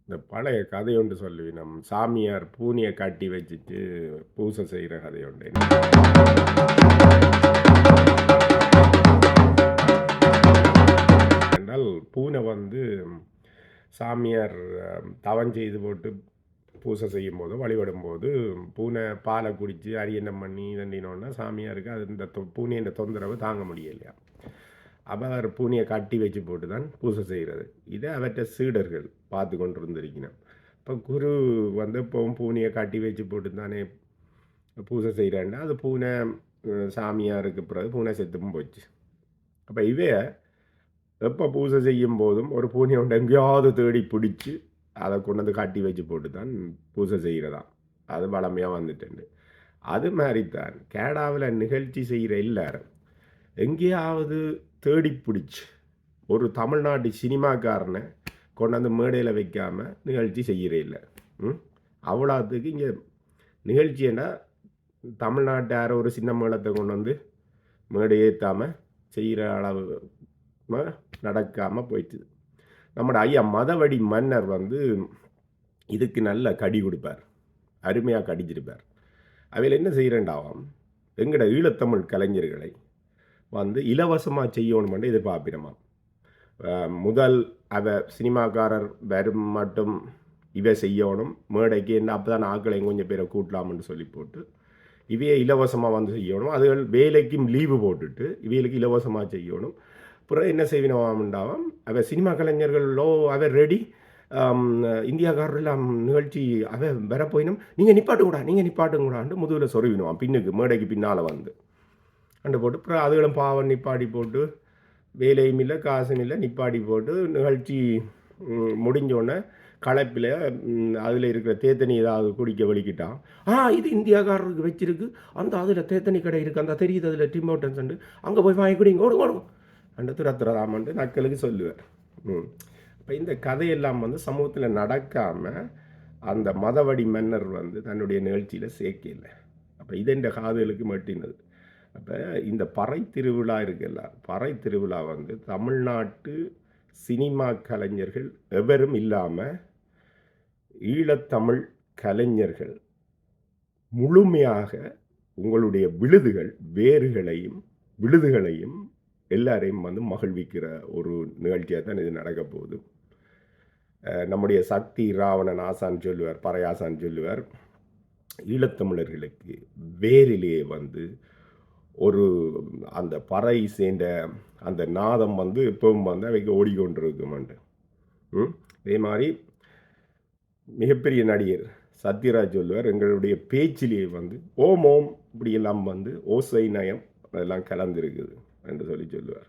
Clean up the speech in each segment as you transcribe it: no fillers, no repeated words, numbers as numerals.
இந்த பழைய கதை ஒன்று சொல்லுவேன். சாமியார் பூனையை கட்டி வச்சுட்டு பூசை செய்கிற கதை உண்டு. என்றால் பூனை வந்து சாமியார் தவம் செய்து போட்டு பூசை செய்யும் போது வழிபடும் போது பூனை பாலை குடித்து அரியணம் பண்ணி தண்டினோன்னா சாமியாருக்கு அது இந்த பூனையின் தொந்தரவு தாங்க முடியலையா. அப்போ அவர் பூனையை கட்டி வச்சு போட்டு தான் பூசை செய்கிறது. இதை அவற்ற சீடர்கள் பார்த்து கொண்டு இருந்திருக்கணும். இப்போ குரு வந்து இப்போவும் பூனையை கட்டி வச்சு போட்டு தானே பூசை செய்கிறான்னா அது பூனை சாமியாருக்கு பிறகு பூனை செத்தும் போச்சு. அப்போ இவைய எப்போ பூசை செய்யும் போதும் ஒரு பூனையை ஒன்று எங்கேயாவது தேடி பிடிச்சி அதை கொண்டு வந்து கட்டி வச்சு போட்டு தான் பூசை செய்கிறதாம். அது வளமையாக வந்துட்டு அது மாதிரி தான் கேடாவில் நிகழ்ச்சி செய்கிற எல்லாரும் எங்கேயாவது தேடி பிடிச்சி ஒரு தமிழ்நாட்டு சினிமாக்காரனை கொண்டாந்து மேடையில் வைக்காமல் நிகழ்ச்சி செய்கிறே இல்லை. அவ்வளோத்துக்கு இங்கே நிகழ்ச்சின்னா தமிழ்நாட்டார ஒரு சின்ன மேளத்தை கொண்டு வந்து மேடை ஏற்றாமல் செய்கிற அளவு நடக்காமல் போயிடுச்சு. நம்மளோட ஐயா மதவடி மன்னர் வந்து இதுக்கு நல்ல கடி கொடுப்பார், அருமையாக கடிச்சிருப்பார். அவையில் என்ன செய்கிறேன்டாவாம், எங்களோட ஈழத்தமிழ் கலைஞர்களை வந்து இலவசமாக செய்யணுமென்று எதிர்பார்ப்பினமா. முதல் அவ சினிமாக்காரர் வரும் மட்டும் இவை செய்யணும் மேடைக்கு என்ன, அப்போ தான் ஆக்களையும் கொஞ்சம் பேரை கூட்டலாம்னு சொல்லி போட்டு இவையை இலவசமாக வந்து செய்யணும். அதுகள் வேலைக்கும் லீவு போட்டுட்டு இவைகளுக்கு இலவசமாக செய்யணும். அப்புறம் என்ன செய்வினவாம்ண்டாவும் அவ சினிமா கலைஞர்களோ அவ ரெடி, இந்தியாக்காரெல்லாம் நிகழ்ச்சி அவ வரப்போயினும் நீங்கள் நிப்பாட்டுங்கூடான்ட்டு முதுகில் சொருவினுவான் பின்னுக்கு மேடைக்கு பின்னால் வந்து அண்டு போட்டு. அப்புறம் அதுகளும் பாவம் நிப்பாடி போட்டு வேலையும் இல்லை காசும் இல்லை நிப்பாடி போட்டு நிகழ்ச்சி முடிஞ்சோடனே களைப்பில் அதில் இருக்கிற தேத்தனி ஏதாவது குடிக்க வலிக்கிட்டான். இது இந்தியாக்காரருக்கு வச்சிருக்கு, அந்த அதில் தேத்தனி கடை இருக்குது, அந்த தெரியுது அதில் டிம் ஹோட்டல்ஸ் அங்கே போய் வாங்கி குடிங்க ஓடும் அண்டு துரத்துறதாமன்ட்டு நக்களுக்கு சொல்லுவார். இப்போ இந்த கதையெல்லாம் வந்து சமூகத்தில் நடக்காமல் அந்த மதவடி மன்னர் வந்து தன்னுடைய நிகழ்ச்சியில் சேர்க்கல. அப்போ இது இந்த காதுகளுக்கு மட்டினது. அப்போ இந்த பறை திருவிழா இருக்குல்ல, பறை திருவிழா வந்து தமிழ்நாட்டு சினிமா கலைஞர்கள் எவரும் இல்லாமல் ஈழத்தமிழ் கலைஞர்கள் முழுமையாக உங்களுடைய விழுதுகளையும் எல்லாரையும் வந்து மகிழ்விக்கிற ஒரு நிகழ்ச்சியாக தான் இது நடக்க போகுது. நம்முடைய சக்தி ராவணன் ஆசான் சொல்லுவார், பறையாசான் சொல்லுவார், ஈழத்தமிழர்களுக்கு வேரிலேயே வந்து ஒரு அந்த பறை சேர்ந்த அந்த நாதம் வந்து இப்பவும் வந்து அவைக்கு ஓடிக்கொண்டிருக்குமெண்டு. இதே மாதிரி மிகப்பெரிய நடிகர் சத்யராஜ் சொல்லுவார், எங்களுடைய பேச்சிலேயே வந்து ஓம் ஓம் இப்படியெல்லாம் வந்து ஓசை நயம் அதெல்லாம் கலந்துருக்குது என்று சொல்லுவார்.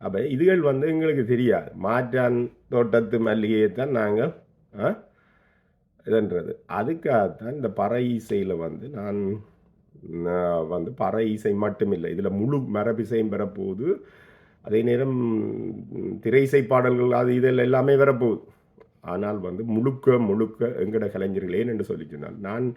அப்போ இதுகள் வந்து எங்களுக்கு தெரியாது, மாற்றான் தோட்டத்து மல்லிகையை தான் நாங்கள் இதுன்றது. அதுக்காகத்தான் இந்த பறை இசையில் வந்து நான் வந்து பறை இசை மட்டும் இல்லை, இதில் முழு மரபிசையும் வரப்போகுது. அதே நேரம் திரை இசை பாடல்கள் அது இதில் எல்லாமே வரப்போகுது. ஆனால் வந்து முழுக்க எங்கட கலைஞர்களே என்று சொல்லி சொன்னால், நான்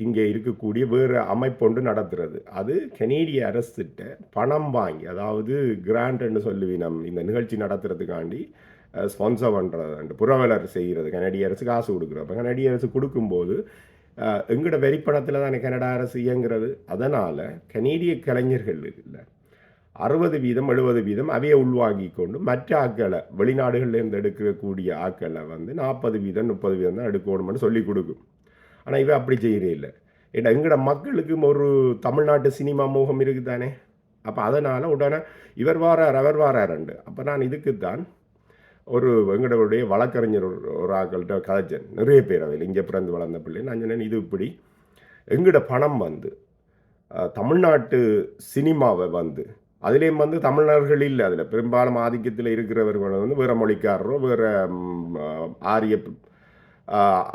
இங்கே இருக்கக்கூடிய வேறு அமைப்பொன்று நடத்துறது. அது கனேடிய அரசுகிட்ட பணம் வாங்கி, அதாவது கிராண்ட்னு சொல்லுவினம், இந்த நிகழ்ச்சி நடத்துறதுக்காண்டி ஸ்பான்சர் பண்ணுறது, புறவலர் செய்கிறது. கனடிய அரசு காசு கொடுக்குறோம். அப்போ கனடிய அரசு கொடுக்கும்போது எங்களோட வெறிப்பணத்தில் தானே கனடா அரசு இயங்குறது. அதனால் கனேடிய கலைஞர்கள் இல்லை 60% 70% அவையை உள்வாங்கி கொண்டு மற்ற ஆக்களை வெளிநாடுகள்லேருந்து எடுக்கக்கூடிய ஆக்களை வந்து 40% 30% தான் எடுக்கணும்னு சொல்லி கொடுக்கும். ஆனால் இவ அப்படி செய்கிறே இல்லை. ஏன்னா எங்களோட மக்களுக்கும் ஒரு தமிழ்நாட்டு சினிமா மோகம் இருக்குது தானே. அப்போ அதனால் உடனே இவர் வாராருண்டு. அப்போ நான் இதுக்குத்தான் ஒரு எங்களுடைய வழக்கறிஞர் ஒரு ஆக்கள்கிட்ட கதைச்சேன். நிறைய பேர் அவையில் இங்கே பிறந்து வளர்ந்த பிள்ளை. நான் சொன்னேன், இது இப்படி எங்களோட பணம் வந்து தமிழ்நாட்டு சினிமாவை வந்து அதுலேயும் வந்து தமிழர்கள் இல்லை, அதில் பெரும்பாலும் ஆதிக்கத்தில் இருக்கிறவர்கள் வந்து வேறு மொழிக்காரரோ வேறு ஆரிய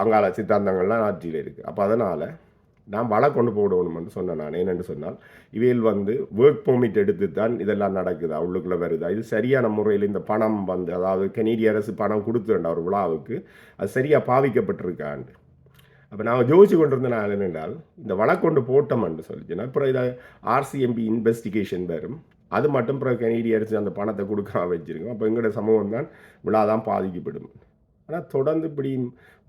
அங்காள சித்தாந்தங்கள்லாம் ஆட்சியில் இருக்குது. அப்போ அதனால் நான் வலை கொண்டு போடணும்னு சொன்னேன். நான் என்னென்னு சொன்னால், இவையில் வந்து ஒர்க் பெர்மிட் எடுத்து தான் இதெல்லாம் நடக்குது, உள்ளுக்குள்ளே வருது. இது சரியான முறையில் இந்த பணம் வந்து, அதாவது கனேடிய அரசு பணம் கொடுத்துருண்டா ஒரு விழாவுக்கு, அது சரியாக பாவிக்கப்பட்டிருக்காண்டு. அப்போ நான் யோசிச்சு கொண்டிருந்தேன் நான் என்னென்றால், இந்த வலை கொண்டு போட்டோம்னு சொல்லிச்சுன்னா அப்புறம் இதை ஆர்சிஎம்பி இன்வெஸ்டிகேஷன் வரும். அது மட்டும் அப்புறம் கனேடிய அரசு அந்த பணத்தை கொடுக்காம வச்சுருக்கோம். அப்போ எங்களோட சமூகம் தான் விழா தான் பாதிக்கப்படும். ஆனால் தொடர்ந்து இப்படி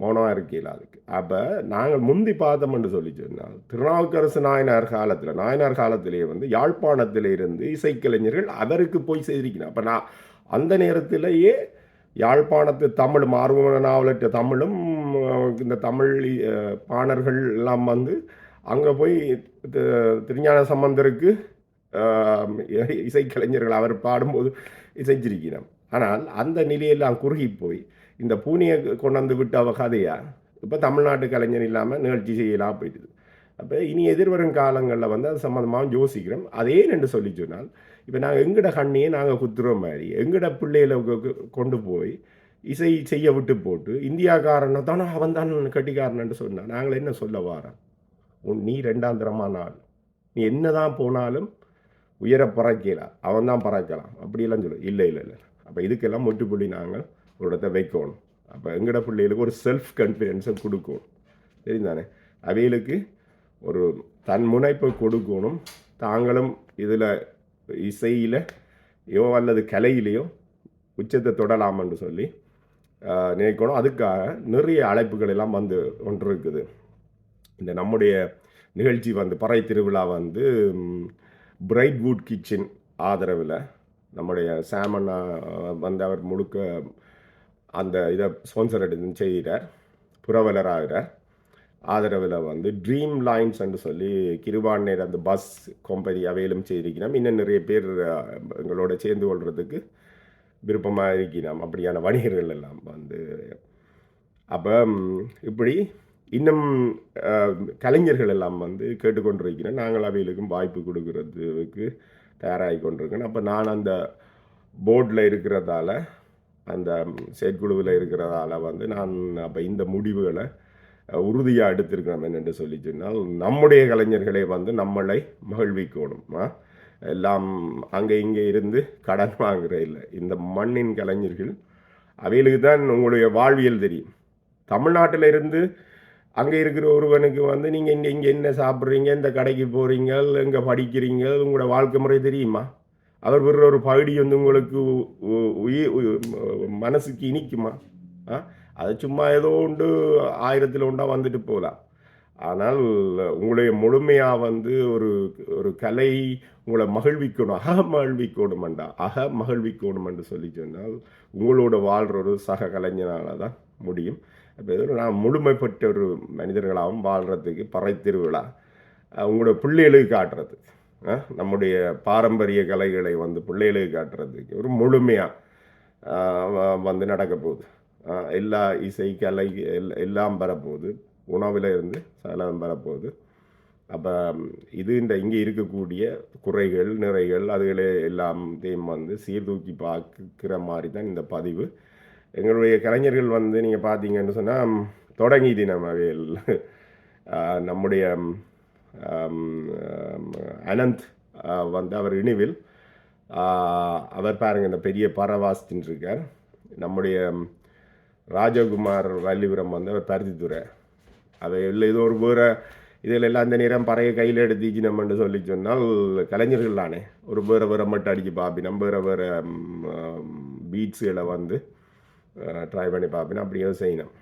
மௌனமாக இருக்கையில் அதுக்கு. அப்போ நாங்கள் முந்தி பார்த்தோம்னு சொல்லி சொன்னால் திருநாவுக்கரசு நாயனார் காலத்திலேயே வந்து யாழ்ப்பாணத்தில் இருந்து இசைக்கலைஞர்கள் அவருக்கு போய் செய்திருக்கிறேன். அப்போ நான் அந்த நேரத்திலேயே யாழ்ப்பாணத்து தமிழ் மார்புமன நாவலற்ற தமிழும் இந்த தமிழ் பாணர்கள் எல்லாம் வந்து அங்கே போய் திருஞான சம்பந்தருக்கு இசைக்கலைஞர்கள் அவர் பாடும்போது இசைச்சிருக்கிறோம். ஆனால் அந்த நிலையெல்லாம் குறுகி போய் இந்த பூனியை கொண்டாந்து விட்டு அவ கதையா இப்போ தமிழ்நாட்டு கலைஞர் இல்லாமல் நிகழ்ச்சி செய்யலாம் போயிடுது. அப்போ இனி எதிர்வரும் காலங்களில் வந்து அது சம்மந்தமாக யோசிக்கிறோம். அதே என்று சொல்லி சொன்னால் இப்போ நாங்கள் எங்கட கண்ணியை நாங்கள் குத்துற மாதிரி எங்கட பிள்ளைகளை கொண்டு போய் இசை செய்ய விட்டு போட்டு இந்தியாக்காரனை தானே அவன் தான் கட்டிக்காரன்னு சொன்னான். நாங்கள் என்ன சொல்ல வாரோம்? நீ ரெண்டாம் தரமான ஆள், நீ என்ன தான் போனாலும் உயர பறக்கலாம், அவன் தான் பறக்கலாம் அப்படியெல்லாம் சொல்லு. இல்லை இல்லை இல்லை. அப்போ இதுக்கெல்லாம் முட்டுப்புள்ளி நாங்கள் ஒரு இடத்த வைக்கணும். அப்போ எங்கட பிள்ளைகளுக்கு ஒரு செல்ஃப் கான்ஃபிடென்ஸை கொடுக்கணும். தெரிந்தானே? அவைகளுக்கு ஒரு தன் முனைப்பை கொடுக்கணும். தாங்களும் இதில் இசையில் அல்லது கலையிலையோ உச்சத்தை தொடலாம்னு சொல்லி நினைக்கணும். அதுக்காக நிறைய அழைப்புகள் எல்லாம் வந்து ஒன்று இருக்குது. இந்த நம்முடைய நிகழ்ச்சி வந்து பறை திருவிழா வந்து பிரைட்வுட் கிச்சன் ஆதரவில் நம்முடைய சாமண்ணா வந்து அவர் முழுக்க அந்த இதை ஸ்பான்சர் எடுத்து செய்கிறார், புரவலராகிறார். ஆதரவில் வந்து ட்ரீம் லைன்ஸ் என்று சொல்லி கிருவாண்ணேர் அந்த பஸ் கம்பெனி அவையிலும் செய்திருக்கிறோம். இன்னும் நிறைய பேர் எங்களோட சேர்ந்து கொள்வதுக்கு விருப்பமாக இருக்கிறோம். அப்படியான வணிகர்கள் எல்லாம் வந்து அப்போ இப்படி இன்னும் கலைஞர்கள் எல்லாம் வந்து கேட்டுக்கொண்டிருக்கிறேன். நாங்கள் அவைகளுக்கும் வாய்ப்பு கொடுக்கறதுக்கு தயாராகி கொண்டிருக்கேன். அப்போ நான் அந்த போர்டில் இருக்கிறதால, அந்த செயற்குழுவில் இருக்கிறதால வந்து நான் அப்போ இந்த முடிவுகளை உறுதியாக எடுத்திருக்கிறோம். என்னென்று சொல்லி சொன்னால் நம்முடைய கலைஞர்களை வந்து நம்மளை மகிழ்விக்கணும். எல்லாம் அங்கே இங்கே இருந்து கடன் வாங்குற இல்லை. இந்த மண்ணின் கலைஞர்கள் அவைகளுக்கு தான் உங்களுடைய வாழ்வியல் தெரியும். தமிழ்நாட்டில் இருந்து அங்கே இருக்கிற ஒருவனுக்கு வந்து நீங்கள் இங்கே என்ன சாப்பிட்றீங்க, இந்த கடைக்கு போகிறீங்க, எங்கே படிக்கிறீங்க, உங்களோட வாழ்க்கை முறை தெரியுமா? அவர் விடுற ஒரு பகுதி வந்து உங்களுக்கு மனசுக்கு இனிக்குமா? அது சும்மா ஏதோ உண்டு 1000 உண்டா வந்துட்டு போகலாம். ஆனால் உங்களுடைய முழுமையாக வந்து ஒரு கலை உங்களை மகிழ்விக்கணும், அக மகிழ்விக்கணுமென்று சொல்லி சொன்னால் உங்களோட வாழ்கிற ஒரு சக கலைஞனால் தான் முடியும். அப்போ நான் முழுமைப்பட்ட ஒரு மனிதர்களாகவும் வாழ்கிறதுக்கு பறை திருவிழா உங்களோட பிள்ளைகளுக்கு காட்டுறது, நம்முடைய பாரம்பரிய கலைகளை வந்து பிள்ளைகளுக்கு காட்டுறதுக்கு ஒரு முழுமையாக வந்து நடக்க போகுது. எல்லா இசை கலை எல்லாம் வரப்போகுது, உணவில் இருந்து சகலம் வரப்போகுது. அப்போ இது இங்கே இருக்கக்கூடிய குறைகள் நிறைகள் அதுகளே எல்லாத்தையும் வந்து சீர்தூக்கி பார்க்குற மாதிரி தான் இந்த பதிவு. எங்களுடைய கலைஞர்கள் வந்து நீங்கள் பார்த்தீங்கன்னு சொன்னால் தொடங்கி தினம் அவையில் நம்முடைய அனந்த் வந்து அவர் இனிவில் அவர் பாருங்கள் இந்த பெரிய பறவாசின்னு இருக்கார். நம்முடைய ராஜகுமார் வள்ளிபுரம் வந்து அவர் பருத்தித்துறை அதை இல்லை இது ஒரு வேறு இதில் எல்லாம் அந்த நேரம் பறைய கையில் எடுத்துச்சினம்னு சொல்லி சொன்னால் கலைஞர்கள் தானே ஒரு வேறு மட்டும் அடித்து பார்ப்பினோம், வேறு பீட்ஸுகளை வந்து ட்ரை பண்ணி பார்ப்பினோம், அப்படியே செய்யணும்.